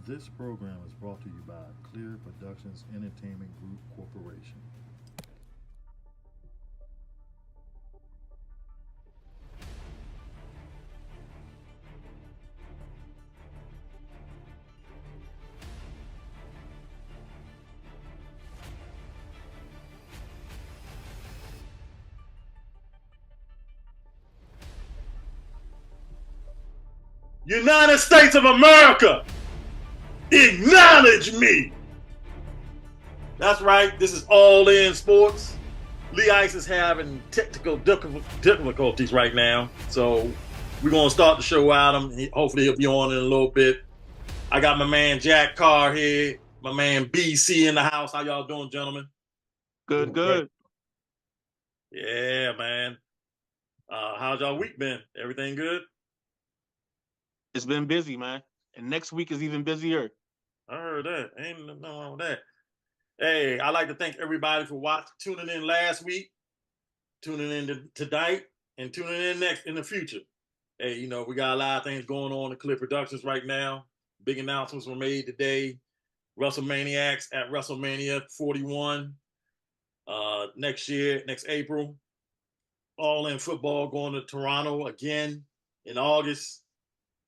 This program is brought to you by Clear Productions Entertainment Group Corporation. United States of America, acknowledge me. That's right. This is All In Sports. Lee Ice is having technical difficulties right now, so we're gonna start the show out. Hopefully, he'll be on in a little bit. I got my man Jack Carr here, my man BC in the house. How y'all doing, gentlemen? Good, good. Yeah, man. How's y'all week been? Everything good? It's been busy, man. And next week is even busier. I heard that. Ain't nothing wrong with that. Hey, I'd like to thank everybody for tuning in last week, tuning in tonight, and tuning in next in the future. Hey, we got a lot of things going on in Clear Productions right now. Big announcements were made today. WrestleManiacs at WrestleMania 41 next year, next April. All In Football going to Toronto again in August.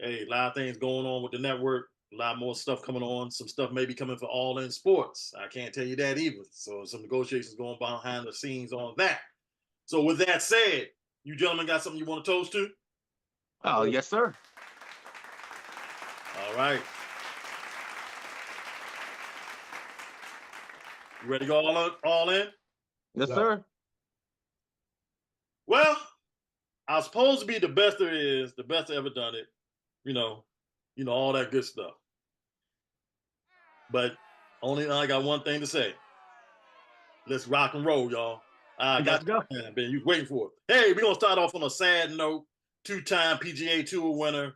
Hey, a lot of things going on with the network. A lot more stuff coming on. Some stuff may be coming for All In Sports. I can't tell you that either. So some negotiations going behind the scenes on that. So with that said, you gentlemen got something you want to toast to? Oh, yes, sir. All right. You ready to go all in? Yes, sir. Well, I was supposed to be the best there is, the best ever done it. All that good stuff. But I got one thing to say. Let's rock and roll, y'all. Let's go. Ben, you waiting for it. Hey, we're gonna start off on a sad note. Two-time PGA Tour winner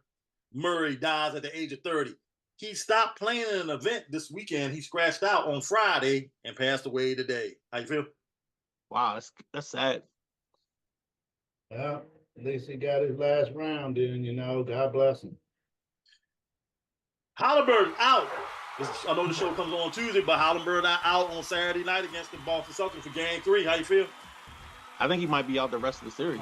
Murray dies at the age of 30. He stopped playing in an event this weekend. He scratched out on Friday and passed away today. How you feel? Wow, that's sad. Well, at least he got his last round in, God bless him. Halliburton out. I know the show comes on Tuesday, but Halliburton out on Saturday night against the Boston Celtics for Game 3. How you feel? I think he might be out the rest of the series.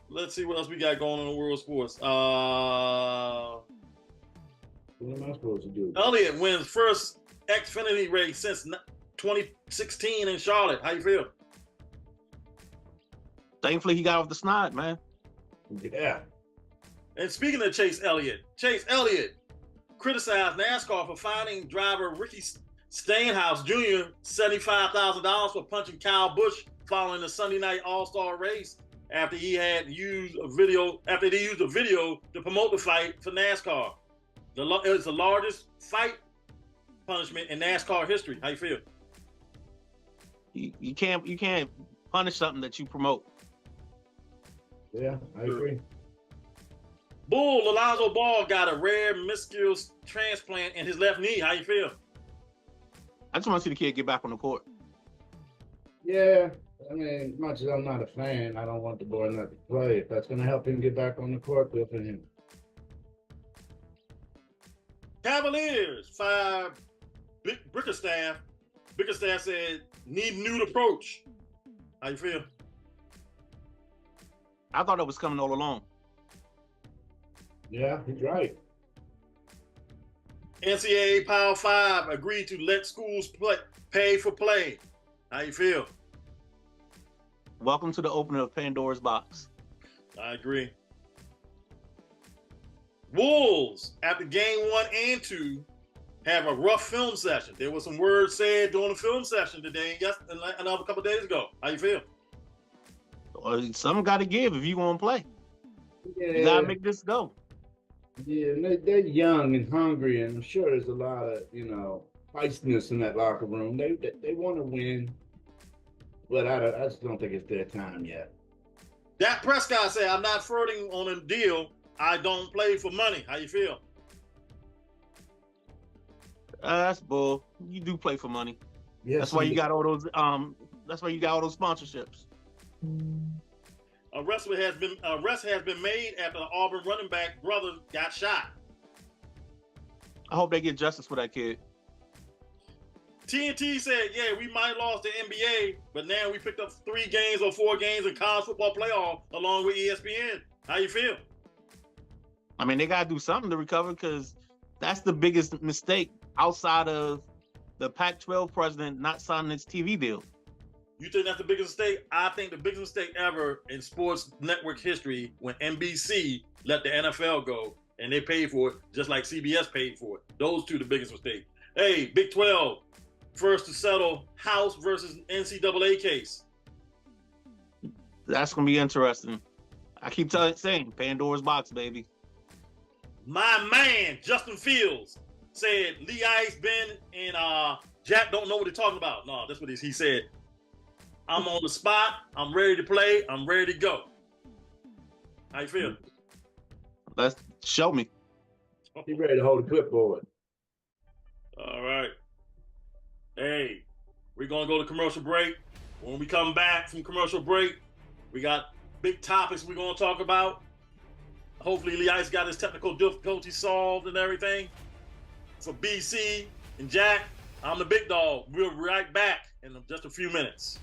Let's see what else we got going on in the world of sports. What am I supposed to do? Elliott wins first Xfinity race since 2016 in Charlotte. How you feel? Thankfully, he got off the snide, man. Yeah. And speaking of Chase Elliott criticized NASCAR for fining driver Ricky Stenhouse Jr. $75,000 for punching Kyle Busch following the Sunday night All-Star race after he had used a video to promote the fight for NASCAR. It's the largest fight punishment in NASCAR history. How you feel? You can't punish something that you promote. Yeah, I agree. Bull Alonzo Ball got a rare meniscus transplant in his left knee. How you feel? I just want to see the kid get back on the court. Yeah, I mean, as much as I'm not a fan, I don't want the boy not to play. If that's going to help him get back on the court, good for him. Cavaliers fired Bickerstaff. Bickerstaff said, need new approach. How you feel? I thought it was coming all along. Yeah, he's right. NCAA Power 5 agreed to let schools pay for play. How you feel? Welcome to the opening of Pandora's box. I agree. Wolves, after game 1 and 2, have a rough film session. There were some words said during the film session today, another couple of days ago. How you feel? Something got to give if you want to play. Yeah. You got to make this go. Yeah, they're young and hungry, and I'm sure there's a lot of, feistiness in that locker room. They want to win, but I just don't think it's their time yet. Dak Prescott said, I'm not flirting on a deal. I don't play for money. How you feel? That's bull. You do play for money. Yes, that's why you got all those. That's why you got all those sponsorships. arrest has been made after the Auburn running back brother got shot. I hope they get justice for that kid. TNT said, yeah, we might have lost the NBA, but now we picked up 3 games or 4 games in college football playoff along with ESPN. How you feel? I mean, they got to do something to recover because that's the biggest mistake outside of the Pac-12 president not signing its TV deal. You think that's the biggest mistake? I think the biggest mistake ever in sports network history when NBC let the NFL go and they paid for it just like CBS paid for it. Those two the biggest mistakes. Hey, Big 12, first to settle House versus NCAA case. That's going to be interesting. I keep saying Pandora's box, baby. My man, Justin Fields, said Lee Ice, Ben, and Jack don't know what they're talking about. No, that's what he said. I'm on the spot. I'm ready to play. I'm ready to go. How you feel? Let's show me. He ready to hold the clipboard. All right. Hey, we're going to go to commercial break. When we come back from commercial break, we got big topics we're going to talk about. Hopefully, Lee Ice got his technical difficulties solved and everything. For BC and Jack, I'm the big dog. We'll be right back in just a few minutes.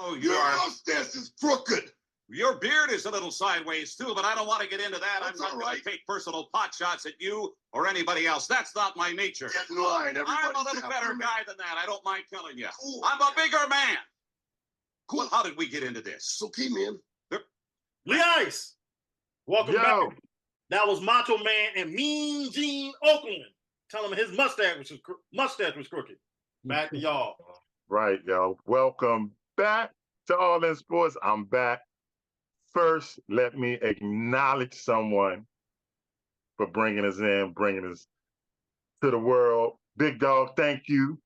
Oh, your mustache is crooked. Your beard is a little sideways too, but I don't want to get into that. That's I'm not all going to take personal pot shots at you or anybody else. That's not my nature. Get in line. I'm a little better guy than that. I don't mind telling you. Cool. I'm a bigger man. Cool. Well, how did we get into this? So came in. Lee Ice, welcome back. That was Macho Man and Mean Gene Oakland telling him his mustache was crooked. Back to y'all. Right, y'all. Welcome back to All In Sports. I'm back. First, let me acknowledge someone for bringing us in, bringing us to the world. Big Dog, thank you.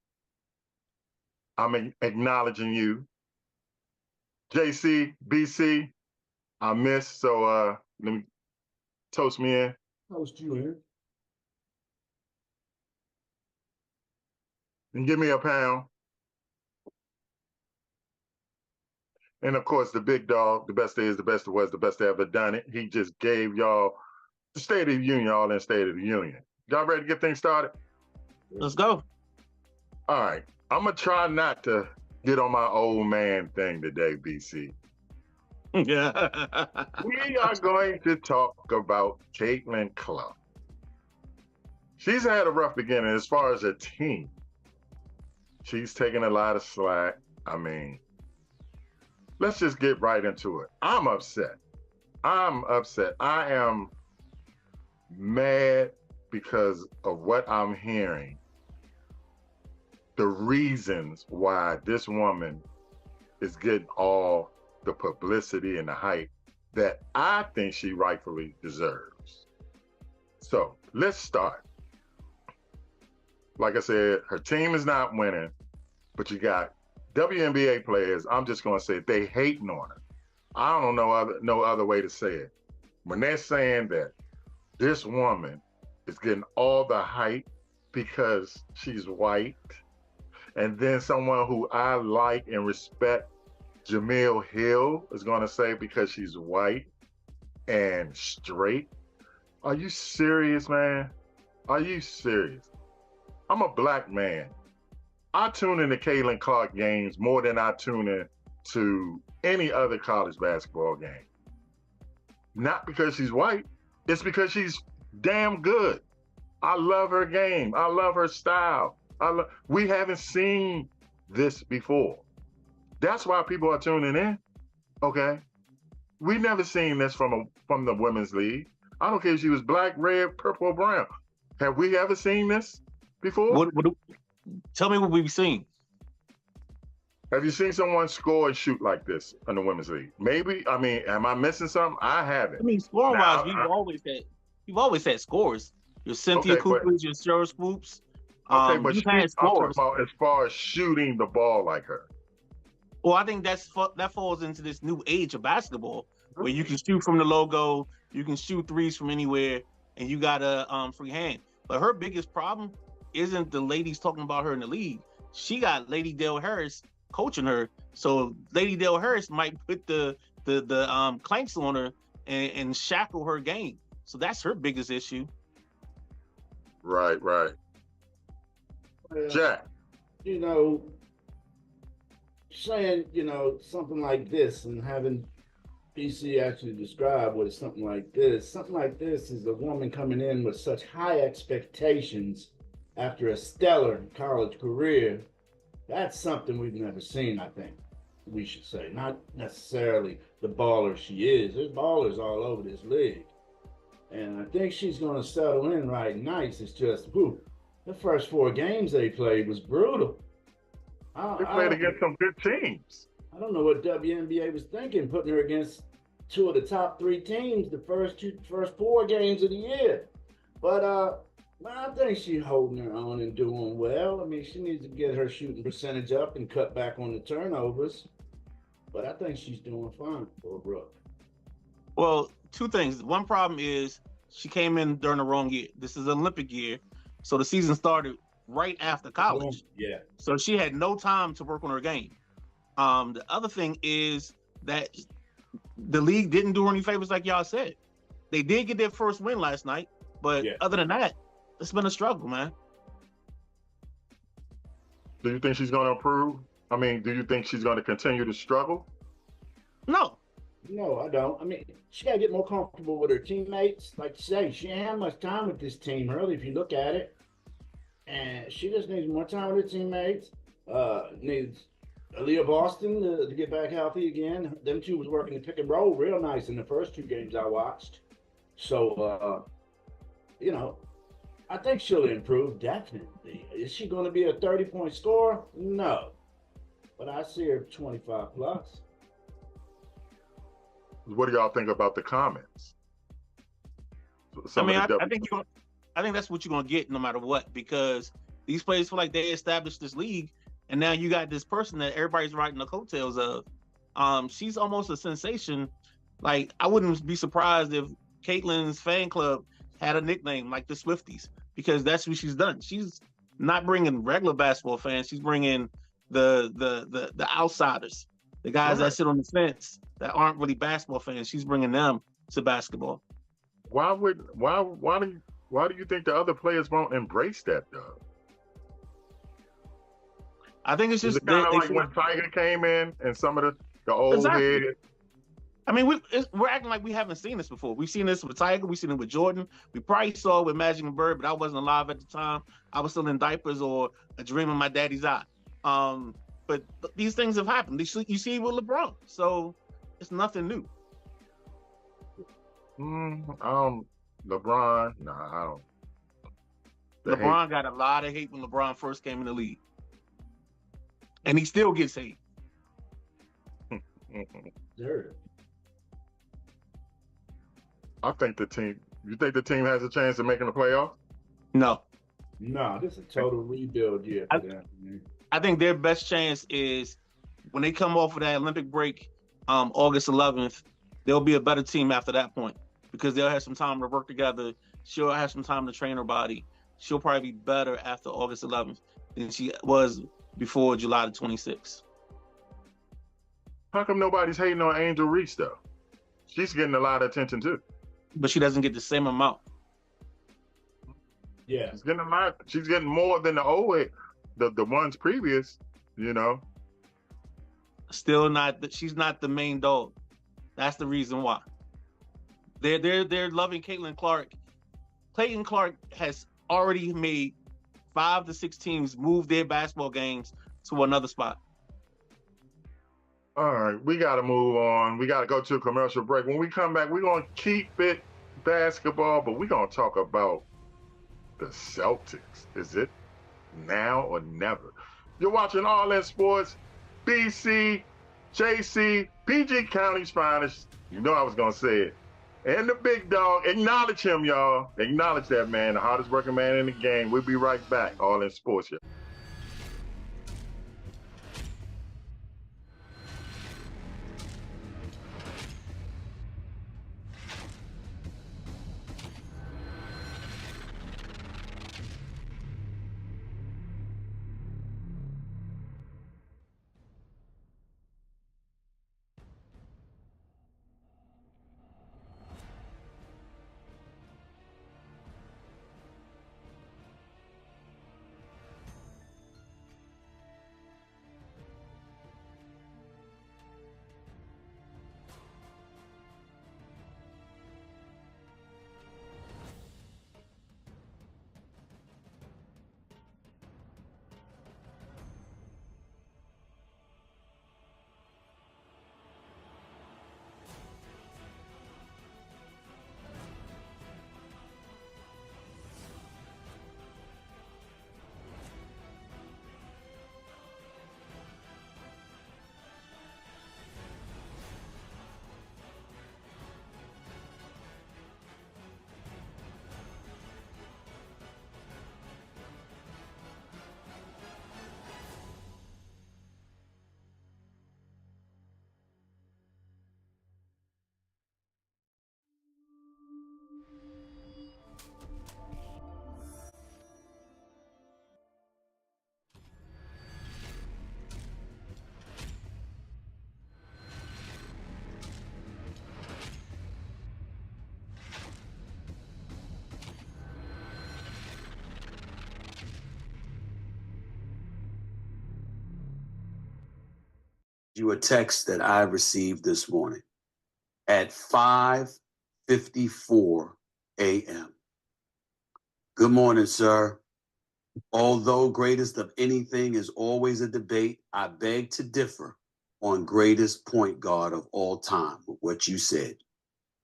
I'm acknowledging you. JC, BC, I missed, so let me toast me in. Toast you in. And give me a pound. And of course, the big dog, the best is, the best that was, the best that ever done it. He just gave y'all the State of the Union, All In State of the Union. Y'all ready to get things started? Let's go. All right. I'm going to try not to get on my old man thing today, BC. Yeah. We are going to talk about Caitlin Clark. She's had a rough beginning as far as a team. She's taken a lot of slack. I mean, let's just get right into it. I'm upset. I'm upset. I am mad because of what I'm hearing. The reasons why this woman is getting all the publicity and the hype that I think she rightfully deserves. So let's start. Like I said, her team is not winning, but you got WNBA players, I'm just gonna say they hating on her. I don't know no other way to say it. When they're saying that this woman is getting all the hype because she's white, and then someone who I like and respect, Jamil Hill, is gonna say because she's white and straight. Are you serious, man? Are you serious? I'm a black man. I tune into Caitlin Clark games more than I tune in to any other college basketball game. Not because she's white, it's because she's damn good. I love her game. I love her style. We haven't seen this before. That's why people are tuning in, okay? We never seen this from the women's league. I don't care if she was black, red, purple, or brown. Have we ever seen this before? Tell me what we've seen. Have you seen someone score and shoot like this in the women's league? Maybe. I mean, am I missing something? I haven't. I mean, scoring wise, you've always had scores. Your Cynthia Coopers, your Cheryl Swoops. Okay, but you've had scores. I'm talking about as far as shooting the ball like her. Well, I think that falls into this new age of basketball where you can shoot from the logo, you can shoot threes from anywhere, and you got a free hand. But her biggest problem isn't the ladies talking about her in the league. She got Lady Dale Harris coaching her, so Lady Dale Harris might put the clanks on her and shackle her game. So that's her biggest issue. Right. Jack. You know, saying, something like this and having BC actually describe what is something like this. Something like this is a woman coming in with such high expectations after a stellar college career. That's something we've never seen, I think we should say. Not necessarily the baller she is. There's ballers all over this league. And I think she's going to settle in right nice. It's just, the first 4 games they played was brutal. They played against some good teams. I don't know what WNBA was thinking, putting her against 2 of the top 3 teams the first 4 games of the year. But I think she's holding her own and doing well. I mean, she needs to get her shooting percentage up and cut back on the turnovers. But I think she's doing fine for Brooke. Well, 2 things. One problem is she came in during the wrong year. This is Olympic year, so the season started right after college. Yeah. So she had no time to work on her game. The other thing is that the league didn't do her any favors, like y'all said. They did get their first win last night, but other than that, it's been a struggle, man. Do you think she's going to improve? I mean, do you think she's going to continue to struggle? No. No, I don't. I mean, she got to get more comfortable with her teammates. Like you say, she ain't had much time with this team, really, if you look at it. And she just needs more time with her teammates. Needs Aaliyah Boston to get back healthy again. Them two was working the pick and roll real nice in the first 2 games I watched. So, I think she'll improve, definitely. Is she going to be a 30-point scorer? No. But I see her 25 plus. What do y'all think about the comments? I think that's what you're gonna get no matter what, because these players feel like they established this league, and now you got this person that everybody's riding the coattails of. She's almost a sensation. Like, I wouldn't be surprised if Caitlin's fan club had a nickname like the Swifties, because that's what she's done. She's not bringing regular basketball fans. She's bringing the outsiders, the guys that sit on the fence that aren't really basketball fans. She's bringing them to basketball. Why do you think the other players won't embrace that though? I think it's just kind of like when Tiger came in and some of the old heads. I mean, we're acting like we haven't seen this before. We've seen this with Tiger. We've seen it with Jordan. We probably saw it with Magic and Bird, but I wasn't alive at the time. I was still in diapers or a dream in my daddy's eye. But these things have happened. You see it with LeBron, so it's nothing new. LeBron, nah, I don't. LeBron got a lot of hate when LeBron first came in the league, and he still gets hate. Sure. I think the team. You think the team has a chance of making the playoffs? No. No, this is a total rebuild year for them. I think their best chance is when they come off of that Olympic break, August 11th. They'll be a better team after that point because they'll have some time to work together. She'll have some time to train her body. She'll probably be better after August 11th than she was before July the 26th. How come nobody's hating on Angel Reese though? She's getting a lot of attention too. But she doesn't get the same amount. Yeah. She's getting a lot. She's getting more than the ones previous, you know. Still not. She's not the main dog. That's the reason why. They're loving Caitlin Clark. Clayton Clark has already made 5 to 6 teams move their basketball games to another spot. All right, we got to move on. We got to go to a commercial break. When we come back, we're going to keep it basketball, but we're going to talk about the Celtics. Is it now or never? You're watching All In Sports, BC, JC, PG County's finest. You know I was going to say it. And the big dog. Acknowledge him, y'all. Acknowledge that man, the hardest working man in the game. We'll be right back. All In Sports here. You a text that I received this morning at 5:54 a.m. Good morning, sir. Although greatest of anything is always a debate, I beg to differ on greatest point guard of all time with what you said.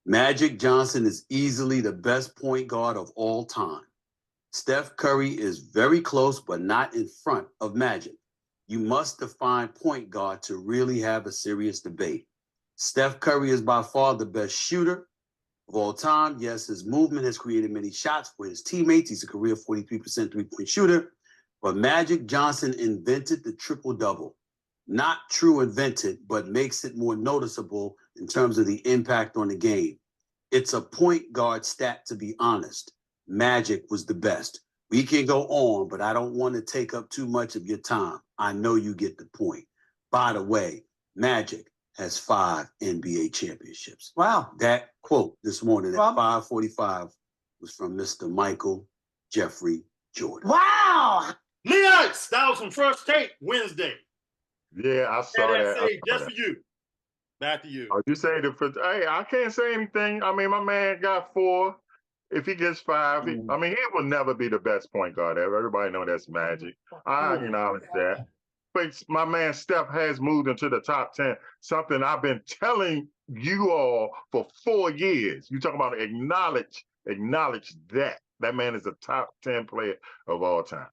Magic Johnson is easily the best point guard of all time. Steph Curry is very close, but not in front of Magic. You must define point guard to really have a serious debate. Steph Curry is by far the best shooter of all time. Yes, his movement has created many shots for his teammates. He's a career 43% three-point shooter. But Magic Johnson invented the triple-double. Not true invented, but makes it more noticeable in terms of the impact on the game. It's a point guard stat, to be honest. Magic was the best. We can go on, but I don't want to take up too much of your time. I know you get the point. By the way, Magic has 5 NBA championships. Wow. That quote this morning at 5:45 was from Mr. Michael Jeffrey Jordan. Wow. Leonidas, that was from First Take Wednesday. Yeah, I saw that. Just for you. Back to you. Oh, you say hey, I can't say anything. I mean, my man got 4. If he gets 5, he will never be the best point guard ever. Everybody know that's Magic. I acknowledge that. but my man Steph has moved into the top 10, something I've been telling you all for 4 years. You talking about acknowledge that. That man is a top 10 player of all time.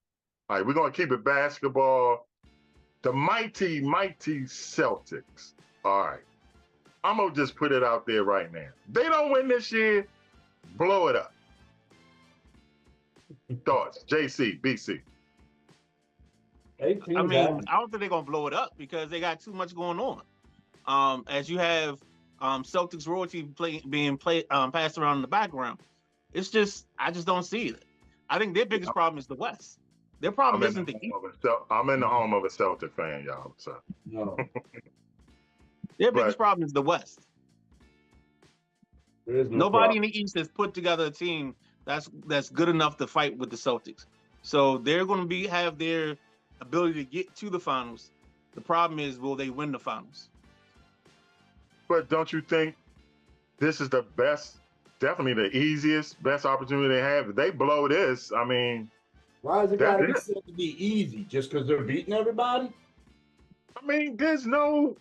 All right, we're going to keep it basketball. The mighty, mighty Celtics. All right. I'm going to just put it out there right now. They don't win this year, blow it up. Thoughts, JC, BC. I mean, I don't think they're gonna blow it up because they got too much going on. As you have Celtics royalty being passed around in the background, I just don't see it. I think their biggest problem is the West. Their problem isn't the East. I'm in the home of a Celtic fan, y'all. So No. Their biggest problem is the West. There is no Nobody problem. in the East has put together a team that's good enough to fight with the Celtics. So they're going to have their ability to get to the finals. The problem is, will they win the finals? But don't you think this is the best, definitely the easiest, best opportunity they have? If they blow this, I mean, Why is it got to be that's said to be easy? Just because they're beating everybody? I mean, there's no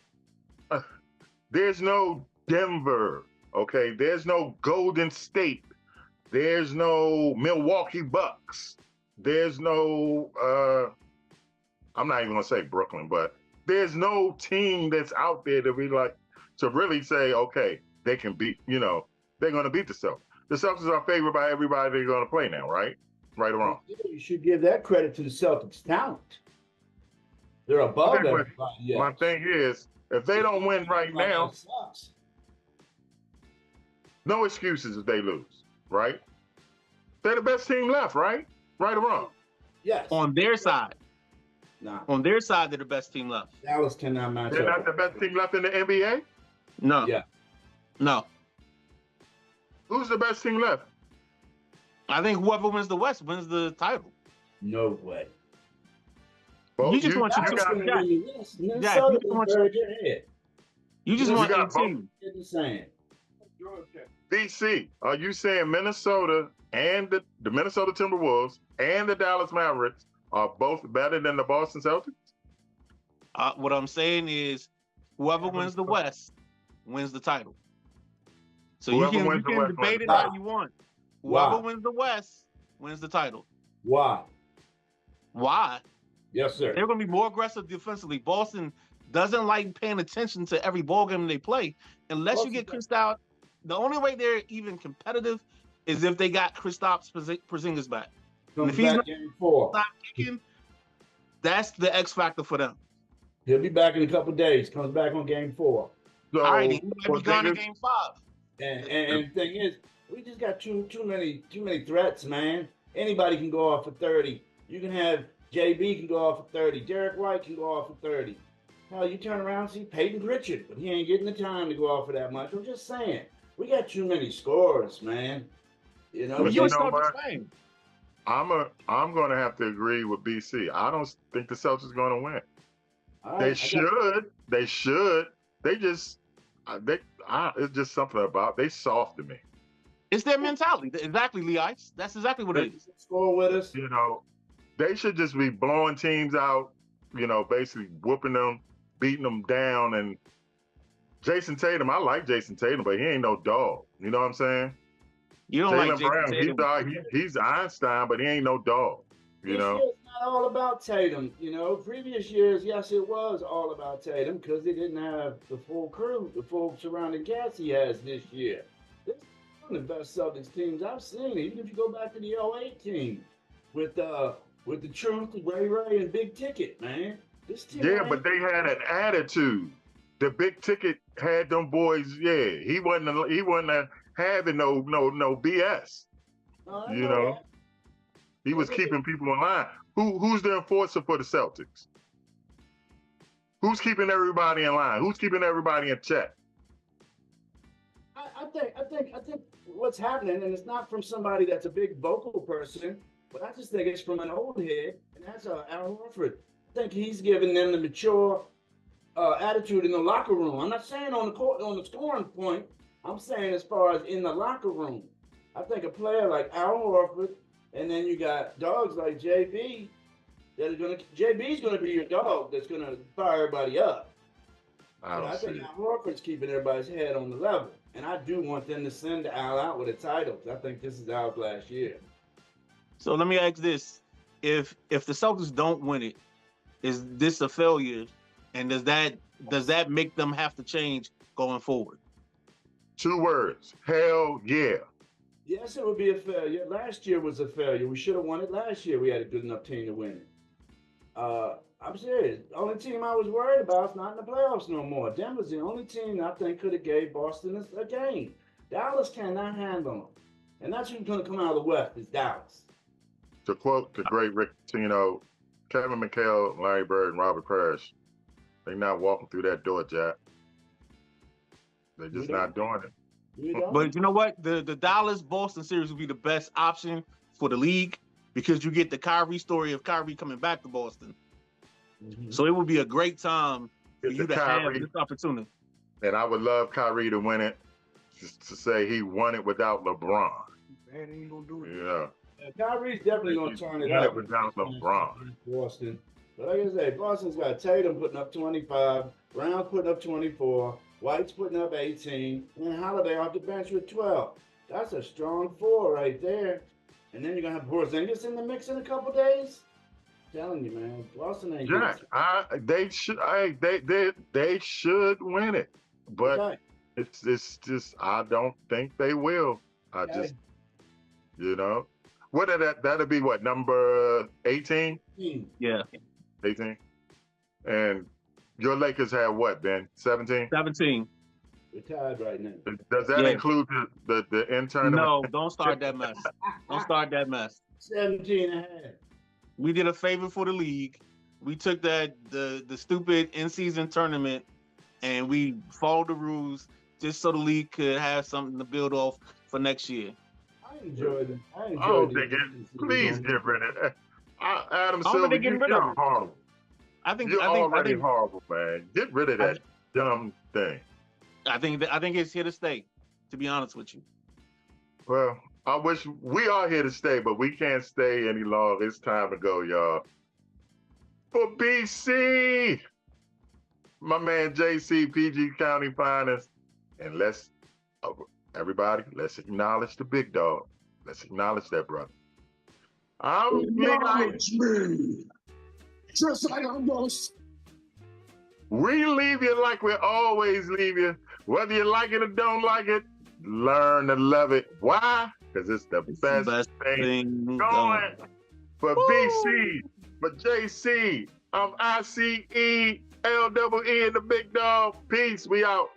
Denver, okay? There's no Golden State. There's no Milwaukee Bucks. There's no, I'm not even gonna say Brooklyn, but there's no team that's out there to be like, to really say, okay, they can beat, they're gonna beat the Celtics. The Celtics are favored by everybody they're gonna play now, right? Right or wrong? You should give that credit to the Celtics' talent. They're above Okay, but everybody else. my thing is, if they don't win right now, Sucks. no excuses if they lose, right? They're the best team left, right? Right or wrong? Yes. On their side. Nah. On their side, they're the best team left. Dallas cannot match They're up. not the best team left in the NBA? No. Yeah. No. Who's the best team left? I think whoever wins the West wins the title. No way. Well, You just want your Dallas two. gonna Jack, win the West. Jack, Minnesota you just want is your- very good ahead. you just You want got a both. team. Get the same. BC, are you saying Minnesota and the Minnesota Timberwolves and the Dallas Mavericks are both better than the Boston Celtics? What I'm saying is, whoever wins the West wins the title. So Whoever you wins the can West debate wins it the how title. you want. Why? Whoever wins the West wins the title. Why? Why? Yes, sir. They're going to be more aggressive defensively. Boston doesn't like paying attention to every ball game they play unless you get Kristaps. The only way they're even competitive is if they got Kristaps Porzingis back. Comes if he's back not- game 4. Not kicking, that's the X factor for them. He'll be back in a couple days. Comes back on game 4. So, All right, he might be gone in Porzingis- game 5. And the thing is, we just got too many threats, man. Anybody can go off for 30. You can have JB can go off for 30. Derek White can go off for 30. Hell, you turn around and see Peyton Pritchard, but he ain't getting the time to go off for that much. I'm just saying, we got too many scores, man. You know, But You you ain't know start what? the same. I'm going to have to agree with BC. I don't think the Celtics are going to win. all right, They I got- should. They should. They just, it's just something about, they soft to me. It's their mentality. Exactly, Lee Ice. That's exactly what it is. Score with us. They should just be blowing teams out, basically whooping them, beating them down. And Jason Tatum, I like Jason Tatum, but he ain't no dog. You know what I'm saying? You don't like Jaylen Jason Brown, Tatum. he's Einstein, but he ain't no dog. This year's not all about Tatum. Previous years, yes, it was all about Tatum because they didn't have the full crew, the full surrounding cast he has this year. This is one of the best Celtics teams I've seen. Even if you go back to the 08 team with the Truth, Ray, and Big Ticket, man. This team. Yeah, but they had an attitude. The Big Ticket had them boys. Yeah, he wasn't having no BS. that. He was keeping people in line. Who's the enforcer for the Celtics? Who's keeping everybody in line? Who's keeping everybody in check? I think what's happening, and it's not from somebody that's a big vocal person, but I just think it's from an old head, and that's Al Horford. I think he's giving them the mature attitude in the locker room. I'm not saying on the court, on the scoring point. I'm saying as far as in the locker room. I think a player like Al Horford, and then you got dogs like JB, JB's gonna be your dog that's gonna fire everybody up. I don't I see think it. Al Horford's keeping everybody's head on the level. And I do want them to send Al out with a title, 'cause I think this is Al's last year. So let me ask this: if the Celtics don't win it, is this a failure? And does that make them have to change going forward? 2 words. Hell yeah. Yes, it would be a failure. Last year was a failure. We should have won it last year. We had a good enough team to win it. I'm serious. The only team I was worried about is not in the playoffs no more. Denver's the only team that I think could have gave Boston a game. Dallas cannot handle them. And that's who's going to come out of the West is Dallas. To quote the great Rick Pitino, Kevin McHale, Larry Bird, and Robert Parrish, they not walking through that door, Jack. They're just not doing it. You know? But you know what? The Dallas-Boston series will be the best option for the league because you get the Kyrie story of Kyrie coming back to Boston. Mhm. So it would be a great time for It's you the to have Kyrie. this opportunity. And I would love Kyrie to win it, just to say he won it without LeBron. Man ain't gonna do it. Yeah. Kyrie's definitely going to turn it Won up. it without LeBron. Boston. But like I say, Boston's got Tatum putting up 25, Brown putting up 24, White's putting up 18, and Holiday off the bench with 12. That's a strong 4 right there. And then you're going to have Porzingis in the mix in a couple days. I'm telling you, man, Boston ain't Jack, they should win it, but Okay. it's just I don't think they will. I Okay. just, what are that'll be what, number 18? Yeah, 18. And your Lakers have what, Ben? 17? 17. We're tied right now. Does that Yeah. include the intern? No, don't start that mess. Don't start that mess. 17 and a half. We did a favor for the league. We took the stupid in-season tournament and we followed the rules just so the league could have something to build off for next year. I enjoyed it. I enjoyed I don't it. think it. Please get rid of that. Adam think Silver, they're getting rid of you're it. horrible. You're already I horrible, man. Get rid of that dumb thing. think it's here to stay. To be honest with you. Well, I wish we are here to stay, but we can't stay any longer. It's time to go, y'all. For BC, my man JC, PG County Finest, and everybody, let's acknowledge the big dog. Let's acknowledge that brother. Acknowledge me. Just like I'm most. We leave you like we always leave you. Whether you like it or don't like it, learn to love it. Why? Because it's the best thing going. For BC, for JC, I'm ICE, LEE, the big dog. Peace. We out.